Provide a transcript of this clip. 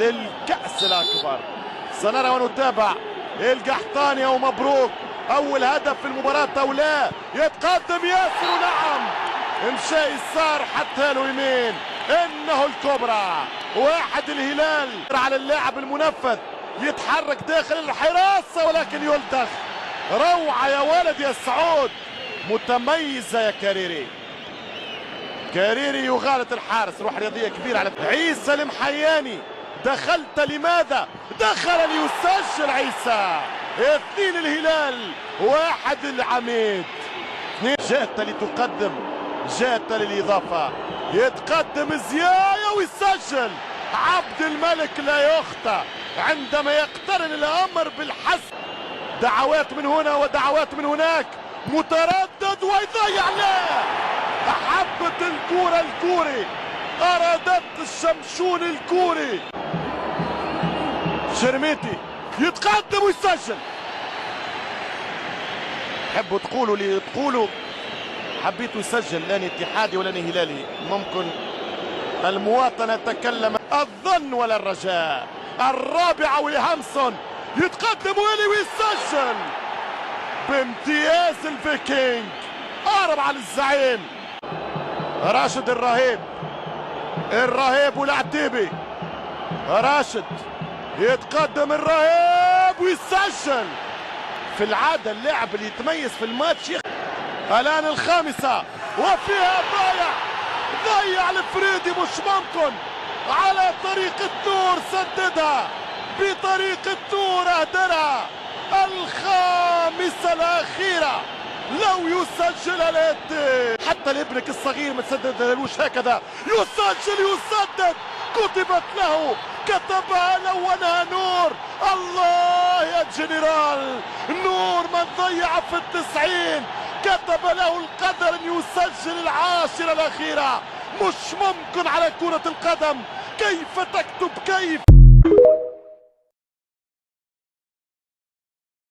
للكأس الأكبر. سنرى ونتابع القحطاني ومبروك أول هدف في المباراة أو لا. يتقدم ياسر ونعم مشى يسار حتى له يمين. إنه الكبرى واحد الهلال على اللاعب المنفذ يتحرك داخل الحراسة ولكن يلدغ. روعة يا ولد يا سعود، متميزة يا كاريري. كاريري يغالط الحارس، روح رياضية كبيرة على عيسى المحياني. دخلت لماذا؟ دخل ليسجل عيسى. 2 الهلال 1 العميد. جات لتقدم، جات للإضافة، يتقدم زيايا ويسجل. عبد الملك لا يخطئ عندما يقترن الأمر بالحسم. دعوات من هنا ودعوات من هناك، متردد ويضيع. لا، أحبت الكورة الكوري، أرادت الشمشون الكوري. شرميتي يتقدم ويسجل. حبوا تقولوا لي تقولوا حبيتوا يسجل، لاني اتحادي ولاني هلالي. ممكن المواطنة تكلم. الظن ولا الرجاء. الرابعة وهامسون يتقدم ويسجل بامتياز. الفيكينج قارب على الزعيم راشد الرهيب والعتيبي. راشد يتقدم، الرهيب ويسجل. في العادة اللاعب اللي يتميز في الماتش. الآن الخامسة وفيها ضيع الفريدي. مش ممكن، على طريق الدور سددها، بطريق الدور اهدرها. الخامسة الأخيرة لو يسجلها الهدي. حتى لابنك الصغير ما تسددلوش هكذا. يسدد، كتبت له، كتبها لونها نور. الله يا جنرال نور، من ضيع في 90 كتب له القدر ان يسجل العاشرة الأخيرة. مش ممكن على كرة القدم، كيف تكتب كيف